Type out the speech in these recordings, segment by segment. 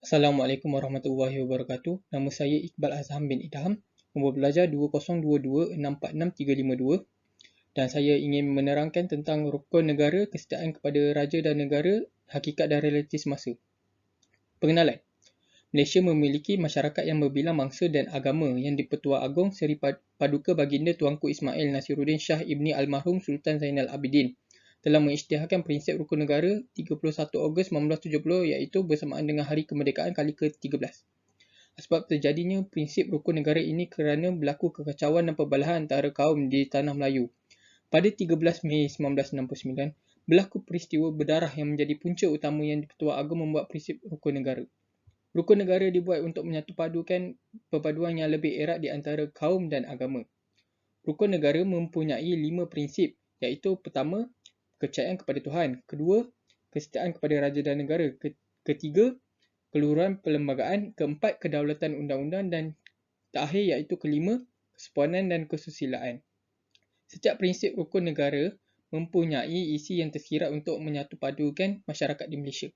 Assalamualaikum warahmatullahi wabarakatuh. Nama saya Iqbal Azham bin Idham, nombor belajar 2022646352 dan saya ingin menerangkan tentang rukun negara, kesetiaan kepada raja dan negara, hakikat dan realiti semasa. Pengenalan. Malaysia memiliki masyarakat yang berbilang bangsa dan agama yang di-Pertua Agong Seri Paduka Baginda Tuanku Ismail Nasiruddin Shah Ibni Almarhum Sultan Zainal Abidin telah mengisytiharkan prinsip rukun negara 31 Ogos 1970 iaitu bersamaan dengan Hari Kemerdekaan kali ke-13. Sebab terjadinya prinsip rukun negara ini kerana berlaku kekacauan dan perbalahan antara kaum di Tanah Melayu. Pada 13 Mei 1969, berlaku peristiwa berdarah yang menjadi punca utama yang di-Pertua Agong membuat prinsip rukun negara. Rukun negara dibuat untuk menyatupadukan perpaduan yang lebih erat di antara kaum dan agama. Rukun negara mempunyai 5 prinsip iaitu pertama, kepercayaan kepada Tuhan. Kedua, kesetiaan kepada raja dan negara. Ketiga, keluhuran perlembagaan. Keempat, kedaulatan undang-undang. Dan terakhir iaitu kelima, kesepuanan dan kesusilaan. Setiap prinsip rukun negara mempunyai isi yang tersirat untuk menyatupadukan masyarakat di Malaysia.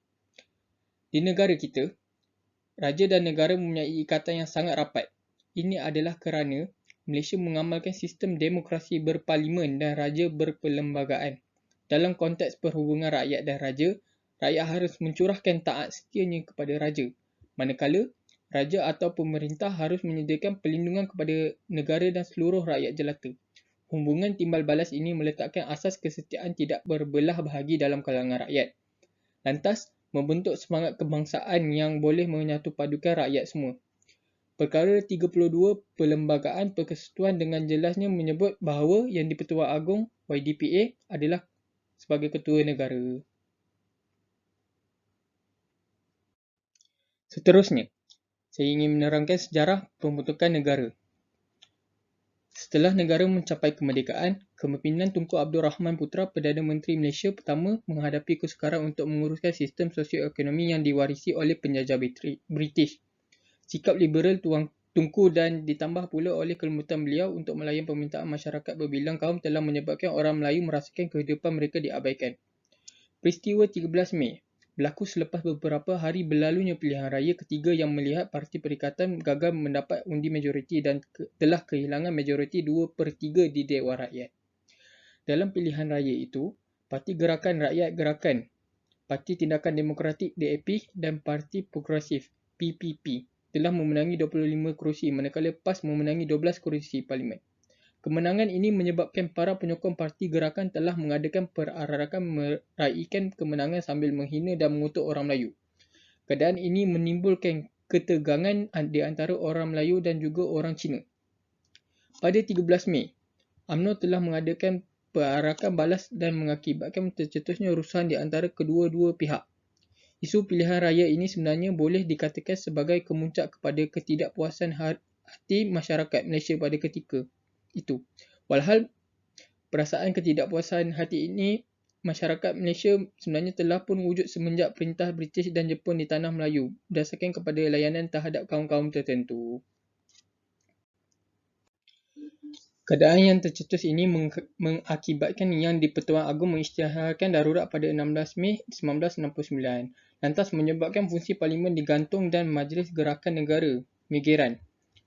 Di negara kita, raja dan negara mempunyai ikatan yang sangat rapat. Ini adalah kerana Malaysia mengamalkan sistem demokrasi berparlimen dan raja berperlembagaan. Dalam konteks perhubungan rakyat dan raja, rakyat harus mencurahkan taat setianya kepada raja. Manakala, raja atau pemerintah harus menyediakan perlindungan kepada negara dan seluruh rakyat jelata. Hubungan timbal balas ini meletakkan asas kesetiaan tidak berbelah bahagi dalam kalangan rakyat. Lantas, membentuk semangat kebangsaan yang boleh menyatupadukan rakyat semua. Perkara 32 Perlembagaan Persekutuan dengan jelasnya menyebut bahawa Yang di-Pertua Agong YDPA adalah sebagai ketua negara. Seterusnya, saya ingin menerangkan sejarah pembentukan negara. Setelah negara mencapai kemerdekaan, kepimpinan Tunku Abdul Rahman Putra Perdana Menteri Malaysia pertama menghadapi kesukaran untuk menguruskan sistem sosioekonomi yang diwarisi oleh penjajah British. Sikap liberal Tunku dan ditambah pula oleh kelembutan beliau untuk melayan permintaan masyarakat berbilang kaum telah menyebabkan orang Melayu merasakan kehidupan mereka diabaikan. Peristiwa 13 Mei berlaku selepas beberapa hari berlalunya pilihan raya ketiga yang melihat Parti Perikatan gagal mendapat undi majoriti dan telah kehilangan majoriti 2/3 di Dewan Rakyat. Dalam pilihan raya itu, Parti Gerakan Rakyat Gerakan, Parti Tindakan Demokratik DAP dan Parti Progresif PPP telah memenangi 25 kerusi manakala PAS memenangi 12 kerusi parlimen. Kemenangan ini menyebabkan para penyokong Parti Gerakan telah mengadakan perarakan meraihkan kemenangan sambil menghina dan mengutuk orang Melayu. Keadaan ini menimbulkan ketegangan di antara orang Melayu dan juga orang Cina. Pada 13 Mei, UMNO telah mengadakan perarakan balas dan mengakibatkan tercetusnya rusuhan di antara kedua-dua pihak. Isu pilihan raya ini sebenarnya boleh dikatakan sebagai kemuncak kepada ketidakpuasan hati masyarakat Malaysia pada ketika itu. Walhal perasaan ketidakpuasan hati ini masyarakat Malaysia sebenarnya telah pun wujud semenjak perintah British dan Jepun di Tanah Melayu berdasarkan kepada layanan terhadap kaum-kaum tertentu. Keadaan yang tercetus ini mengakibatkan Yang di-Pertuan Agong mengisytiharkan darurat pada 16 Mei 1969. Lantas menyebabkan fungsi parlimen digantung dan Majlis Gerakan Negara (Migeran)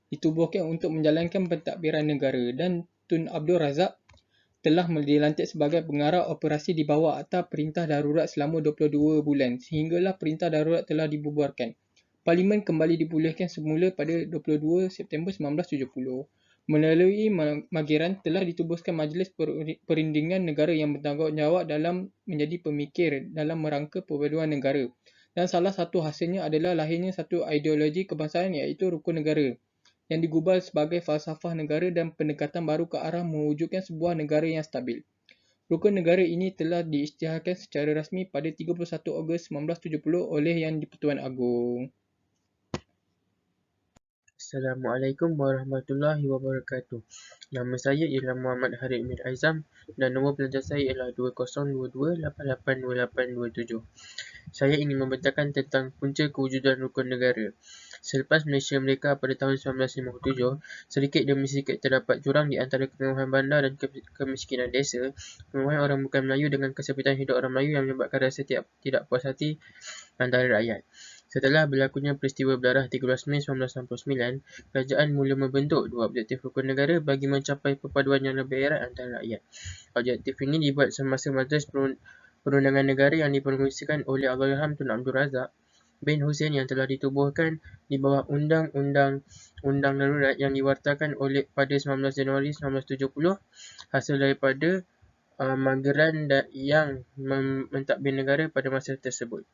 ditubuhkan untuk menjalankan pentadbiran negara dan Tun Abdul Razak telah dilantik sebagai pengarah operasi di bawah Akta Perintah Darurat selama 22 bulan sehinggalah perintah darurat telah dibubarkan. Parlimen kembali dipulihkan semula pada 22 September 1970. Melalui Migeran telah ditubuhkan Majlis Perundingan Negara yang bertanggungjawab dalam menjadi pemikir dalam merangka perpaduan negara. Dan salah satu hasilnya adalah lahirnya satu ideologi kebangsaan iaitu rukun negara yang digubal sebagai falsafah negara dan pendekatan baru ke arah mewujudkan sebuah negara yang stabil. Rukun negara ini telah diisytiharkan secara rasmi pada 31 Ogos 1970 oleh Yang di-Pertuan Agong. Assalamualaikum warahmatullahi wabarakatuh. Nama saya ialah Muhammad Harith Mir Aizam dan nombor pelajar saya ialah 2022882827. Saya ingin membentangkan tentang punca kewujudan rukun negara. Selepas Malaysia merdeka pada tahun 1957, sedikit demi sedikit terdapat jurang di antara kemewahan bandar dan kemiskinan desa, kemewahan orang bukan Melayu dengan kesempitan hidup orang Melayu yang menyebabkan rasa tidak puas hati antara rakyat. Setelah berlakunya peristiwa berdarah 13 Mei 1969, kerajaan mula membentuk dua objektif rukun negara bagi mencapai perpaduan yang lebih erat antara rakyat. Objektif ini dibuat semasa Majlis Perundangan Negara yang dipromosikan oleh Allahyarham Tun Abdul Razak bin Hussein yang telah ditubuhkan di bawah Undang-Undang Darurat yang diwartakan oleh pada 19 Januari 1970 hasil daripada mageran yang mentadbir negara pada masa tersebut.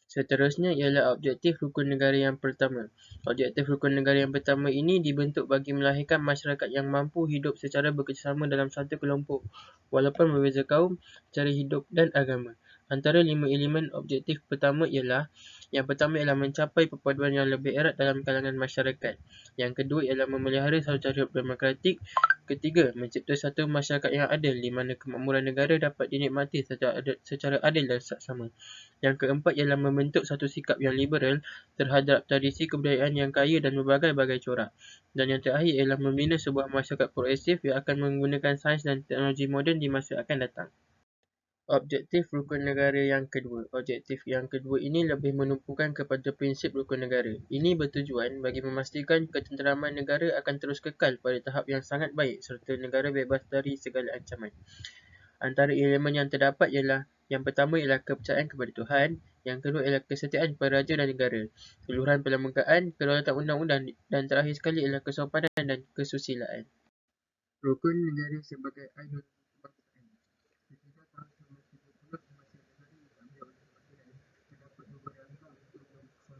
Seterusnya ialah objektif rukun negara yang pertama. Objektif rukun negara yang pertama ini dibentuk bagi melahirkan masyarakat yang mampu hidup secara bekerjasama dalam satu kelompok walaupun berbeza kaum, cara hidup dan agama. Antara 5 elemen objektif pertama ialah yang pertama ialah mencapai perpaduan yang lebih erat dalam kalangan masyarakat. Yang kedua ialah memelihara satu cara hidup demokratik. Ketiga, mencipta satu masyarakat yang adil di mana kemakmuran negara dapat dinikmati secara adil dan saksama. Yang keempat ialah membentuk satu sikap yang liberal terhadap tradisi kebudayaan yang kaya dan berbagai-bagai corak. Dan yang terakhir ialah membina sebuah masyarakat progresif yang akan menggunakan sains dan teknologi moden di masa akan datang. Objektif rukun negara yang kedua. Objektif yang kedua ini lebih menumpukan kepada prinsip rukun negara. Ini bertujuan bagi memastikan ketenteraman negara akan terus kekal pada tahap yang sangat baik serta negara bebas dari segala ancaman. Antara elemen yang terdapat ialah yang pertama ialah kepercayaan kepada Tuhan, yang kedua ialah kesetiaan kepada raja dan negara, keluhuran perlembagaan, kedaulatan undang-undang dan terakhir sekali ialah kesopanan dan kesusilaan. Rukun negara sebagai idol kebangsaan. Sejak tahun 1970 semasa negara diambil oleh kerajaan, terdapat beberapa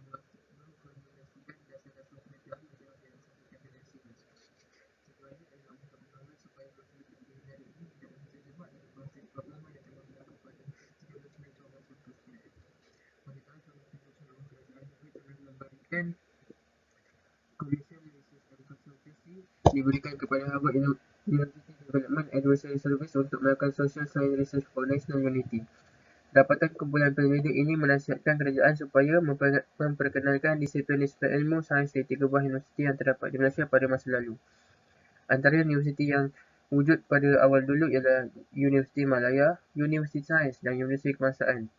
untuk mengkonsolidasikan dasar-dasar kerajaan negara dalam satu federasi nasional. Tujuannya adalah untuk mengawal supaya konsolidasi negara ini tidak terjebak dalam konsep keagamaan yang telah berlaku pada 13 Mei 1949. Pada tahun 1970, kerajaan juga telah memberikan Commission Research and Consultancy diberikan kepada Harvard University Development Advisory Service untuk melakukan Social Science Research for National Unity. Dapatan kumpulan peneliti ini menasihatkan kerajaan supaya memperkenalkan disiplin-disiplin ilmu sains di 3 buah universiti yang terdapat di Malaysia pada masa lalu. Antara universiti yang wujud pada awal dulu ialah Universiti Malaya, Universiti Sains dan Universiti Kebangsaan.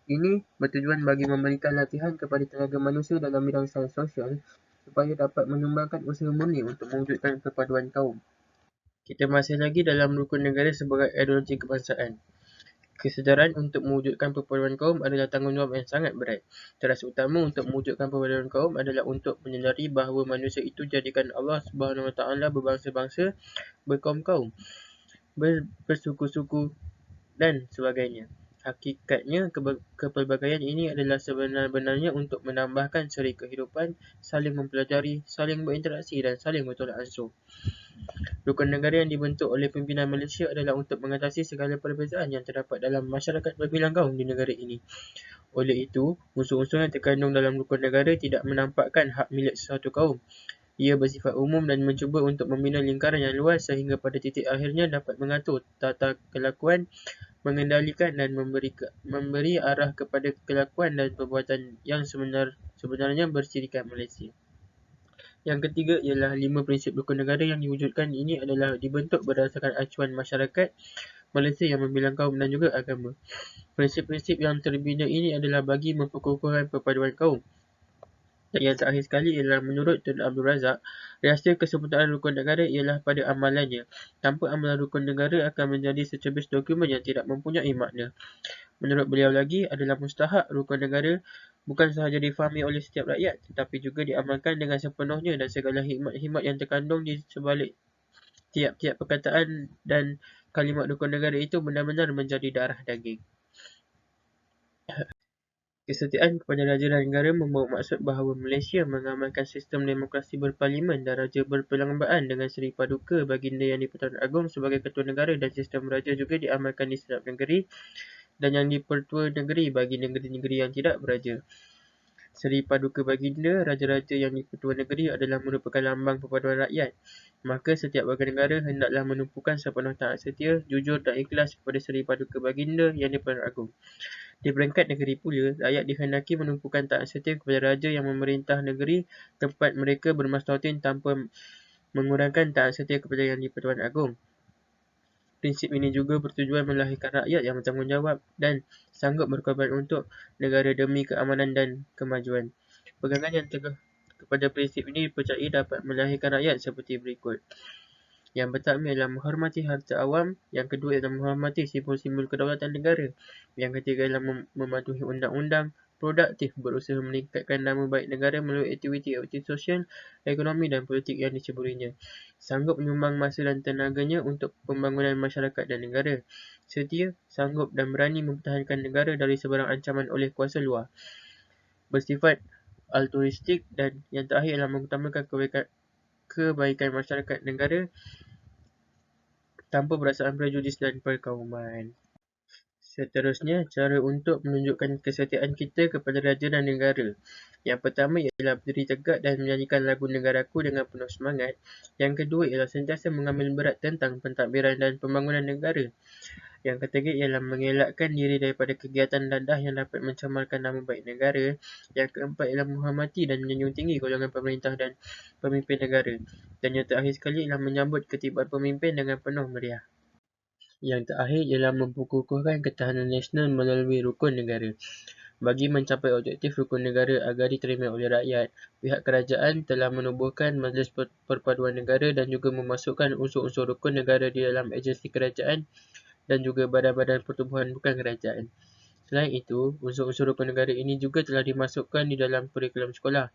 Ini bertujuan bagi memberikan latihan kepada tenaga manusia dalam bidang sains sosial supaya dapat menyumbangkan usaha murni untuk mewujudkan perpaduan kaum. Kita masih lagi dalam rukun negara sebagai ideologi kebangsaan. Kesedaran untuk mewujudkan perpaduan kaum adalah tanggungjawab yang sangat berat. Teras utama untuk mewujudkan perpaduan kaum adalah untuk menyedari bahawa manusia itu jadikan Allah SWT berbangsa-bangsa, berkaum-kaum, bersuku-suku dan sebagainya. Hakikatnya, kepelbagaian ini adalah sebenar-benarnya untuk menambahkan seri kehidupan, saling mempelajari, saling berinteraksi dan saling bertolak ansur. Rukun negara yang dibentuk oleh pimpinan Malaysia adalah untuk mengatasi segala perbezaan yang terdapat dalam masyarakat berbilang kaum di negara ini. Oleh itu, unsur-unsur yang terkandung dalam rukun negara tidak menampakkan hak milik sesuatu kaum. Ia bersifat umum dan mencuba untuk membina lingkaran yang luas sehingga pada titik akhirnya dapat mengatur tata kelakuan, mengendalikan dan memberi arah kepada kelakuan dan perbuatan yang sebenarnya bersirikan Malaysia. Yang ketiga ialah 5 prinsip rukun negara yang diwujudkan ini adalah dibentuk berdasarkan acuan masyarakat Malaysia yang membilang kaum dan juga agama. Prinsip-prinsip yang terbina ini adalah bagi memperkukuhkan perpaduan kaum. Dan yang terakhir sekali ialah menurut Tun Abdul Razak, rahsia kesempurnaan rukun negara ialah pada amalannya. Tanpa amalan rukun negara akan menjadi secebis dokumen yang tidak mempunyai makna. Menurut beliau lagi, adalah mustahak rukun negara bukan sahaja difahami oleh setiap rakyat, tetapi juga diamalkan dengan sepenuhnya dan segala hikmat-hikmat yang terkandung di sebalik tiap-tiap perkataan dan kalimat rukun negara itu benar-benar menjadi darah daging. Kesetiaan kepada raja dan negara membawa maksud bahawa Malaysia mengamalkan sistem demokrasi berparlimen dan raja berperlembagaan dengan Seri Paduka Baginda Yang di-Pertuan Agong sebagai ketua negara dan sistem raja juga diamalkan di setiap negeri dan yang di-Pertua Negeri bagi negeri-negeri yang tidak beraja. Seri Paduka Baginda, raja-raja yang di-Pertua Negeri adalah merupakan lambang perpaduan rakyat. Maka setiap warga negara hendaklah menumpukan sepenuh taat setia, jujur dan ikhlas kepada Seri Paduka Baginda Yang di-Pertuan Agong. Di peringkat negeri pula, rakyat dihendaki menumpukan taat setia kepada raja yang memerintah negeri tempat mereka bermaslahatin tanpa mengurangkan taat setia kepada Yang di-Pertuan Agong. Prinsip ini juga bertujuan melahirkan rakyat yang bertanggungjawab dan sanggup berkorban untuk negara demi keamanan dan kemajuan. Pegangan yang teguh kepada prinsip ini dipercayai dapat melahirkan rakyat seperti berikut. Yang pertama ialah menghormati harta awam, yang kedua ialah menghormati simbol-simbol kedaulatan negara, yang ketiga ialah mematuhi undang-undang, produktif berusaha meningkatkan nama baik negara melalui aktiviti-aktiviti sosial, ekonomi dan politik yang diceburinya. Sanggup menyumbang masa dan tenaganya untuk pembangunan masyarakat dan negara. Setia, sanggup dan berani mempertahankan negara dari sebarang ancaman oleh kuasa luar. Bersifat altruistik dan yang terakhir ialah mengutamakan kebaikan masyarakat negara tanpa perasaan prejudis dan perkauman. Seterusnya, cara untuk menunjukkan kesetiaan kita kepada raja dan negara. Yang pertama ialah berdiri tegak dan menyanyikan lagu Negaraku dengan penuh semangat. Yang kedua ialah sentiasa mengambil berat tentang pentadbiran dan pembangunan negara. Yang ketiga ialah mengelakkan diri daripada kegiatan dadah yang dapat mencemarkan nama baik negara. Yang keempat ialah menghormati dan menjunjung tinggi golongan pemerintah dan pemimpin negara. Dan yang terakhir sekali ialah menyambut ketibaan pemimpin dengan penuh meriah. Yang terakhir ialah memperkukuhkan ketahanan nasional melalui rukun negara. Bagi mencapai objektif rukun negara agar diterima oleh rakyat, pihak kerajaan telah menubuhkan Majlis Perpaduan Negara dan juga memasukkan unsur-unsur rukun negara di dalam agensi kerajaan dan juga badan-badan pertubuhan bukan kerajaan. Selain itu, unsur-unsur rukun negara ini juga telah dimasukkan di dalam kurikulum sekolah.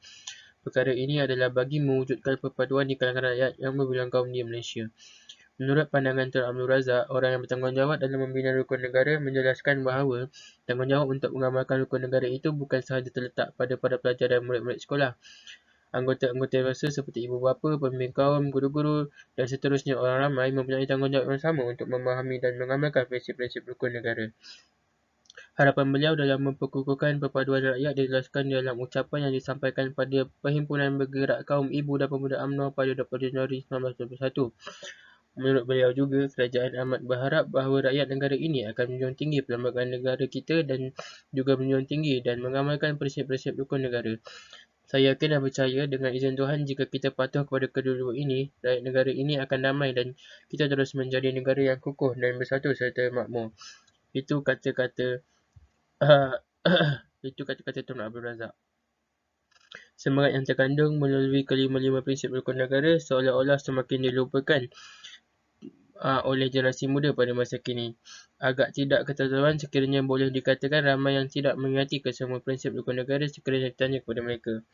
Perkara ini adalah bagi mewujudkan perpaduan di kalangan rakyat yang berbilang kaum di Malaysia. Menurut pandangan Tun Abdul Razak, orang yang bertanggungjawab dalam membina rukun negara menjelaskan bahawa tanggungjawab untuk mengamalkan rukun negara itu bukan sahaja terletak pada para pelajar dan murid-murid sekolah. Anggota-anggota rasa seperti ibu bapa, pemimpin kaum, guru-guru dan seterusnya orang ramai mempunyai tanggungjawab yang sama untuk memahami dan mengamalkan prinsip-prinsip rukun negara. Harapan beliau dalam memperkukuhkan perpaduan rakyat dijelaskan dalam ucapan yang disampaikan pada Perhimpunan Bergerak Kaum Ibu dan Pemuda UMNO pada 20 Januari 1921. Menurut beliau juga, kerajaan amat berharap bahawa rakyat negara ini akan menjunjung tinggi perlembagaan negara kita dan juga menjunjung tinggi dan mengamalkan prinsip-prinsip rukun negara. Saya yakin dan percaya dengan izin Tuhan jika kita patuh kepada kedua-dua ini, rakyat negara ini akan damai dan kita terus menjadi negara yang kukuh dan bersatu serta makmur. Itu kata-kata itu kata-kata Tun Abdul Razak. Semangat yang terkandung melalui kelima-lima prinsip rukun negara seolah-olah semakin dilupakan oleh generasi muda pada masa kini. Agak tidak keterlaluan sekiranya boleh dikatakan ramai yang tidak mengingati kesemua prinsip rukun negara sekiranya ditanya kepada mereka.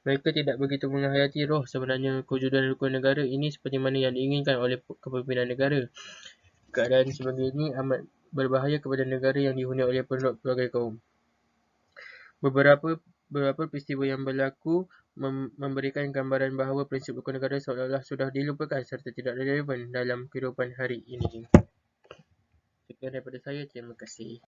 Mereka tidak begitu menghayati roh sebenarnya kewujudan rukun negara ini seperti mana yang diinginkan oleh kepimpinan negara. Keadaan sebegini amat berbahaya kepada negara yang dihuni oleh penduduk pelbagai kaum. Beberapa peristiwa yang berlaku memberikan gambaran bahawa prinsip rukun negara seolah-olah sudah dilupakan serta tidak relevan dalam kehidupan hari ini. Sekian daripada saya, terima kasih.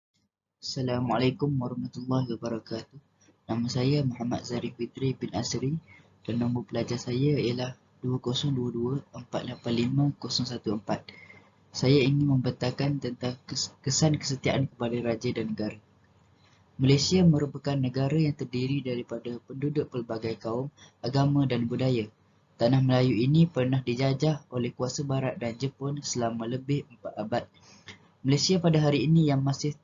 Assalamualaikum warahmatullahi wabarakatuh. Nama saya Muhammad Zarif Fitri bin Asri dan nombor pelajar saya ialah 2022-485-014. Saya ingin membentangkan tentang kesan kesetiaan kepada raja dan negara. Malaysia merupakan negara yang terdiri daripada penduduk pelbagai kaum, agama dan budaya. Tanah Melayu ini pernah dijajah oleh kuasa barat dan Jepun selama lebih 4 abad. Malaysia pada hari ini yang masih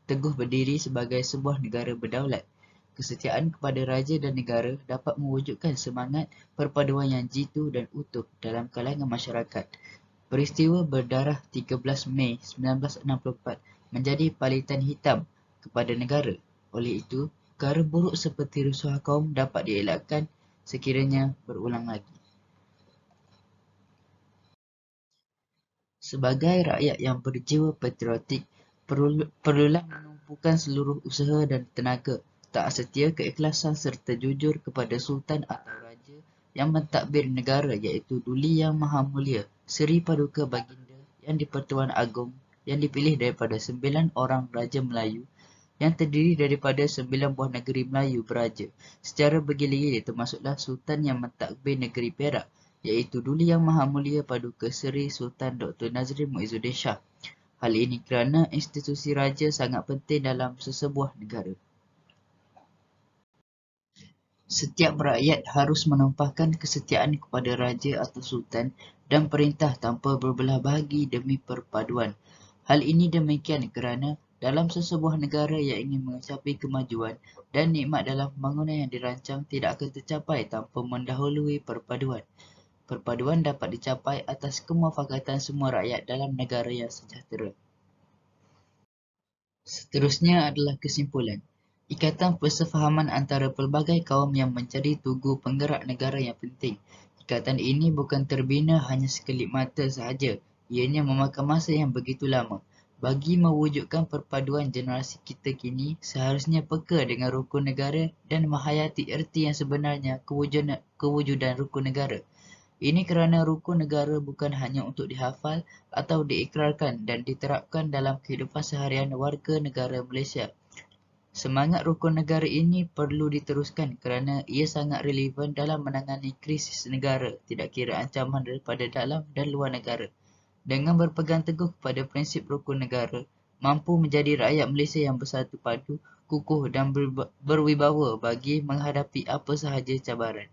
teguh berdiri sebagai sebuah negara berdaulat. Kesetiaan kepada raja dan negara dapat mewujudkan semangat perpaduan yang jitu dan utuh dalam kalangan masyarakat. Peristiwa berdarah 13 Mei 1964 menjadi palitan hitam kepada negara. Oleh itu, perkara buruk seperti rusuh kaum dapat dielakkan sekiranya berulang lagi. Sebagai rakyat yang berjiwa patriotik, perlulah menumpukan seluruh usaha dan tenaga, taat setia, keikhlasan serta jujur kepada Sultan atau Raja yang mentadbir negara iaitu Duli Yang Maha Mulia Seri Paduka Baginda Yang di-Pertuan Agong yang dipilih daripada 9 orang Raja Melayu yang terdiri daripada 9 buah negeri Melayu beraja secara bergilir, termasuklah Sultan yang mentadbir negeri Perak iaitu Duli Yang Maha Mulia Paduka Seri Sultan Dr. Nazrin Muizzuddin Shah. Hal ini kerana institusi raja sangat penting dalam sesebuah negara. Setiap rakyat harus menumpahkan kesetiaan kepada raja atau sultan dan perintah tanpa berbelah bahagi demi perpaduan. Hal ini demikian kerana dalam sesebuah negara yang ingin mencapai kemajuan dan nikmat dalam pembangunan yang dirancang tidak akan tercapai tanpa mendahului perpaduan. Perpaduan dapat dicapai atas kemufakatan semua rakyat dalam negara yang sejahtera. Seterusnya adalah kesimpulan. Ikatan persefahaman antara pelbagai kaum yang menjadi tugu penggerak negara yang penting. Ikatan ini bukan terbina hanya sekelip mata sahaja. Ianya memakan masa yang begitu lama. Bagi mewujudkan perpaduan generasi kita kini, seharusnya peka dengan rukun negara dan menghayati erti yang sebenarnya kewujudan rukun negara. Ini kerana rukun negara bukan hanya untuk dihafal atau diikrarkan dan diterapkan dalam kehidupan seharian warga negara Malaysia. Semangat rukun negara ini perlu diteruskan kerana ia sangat relevan dalam menangani krisis negara, tidak kira ancaman daripada dalam dan luar negara. Dengan berpegang teguh kepada prinsip rukun negara, mampu menjadi rakyat Malaysia yang bersatu padu, kukuh dan berwibawa bagi menghadapi apa sahaja cabaran.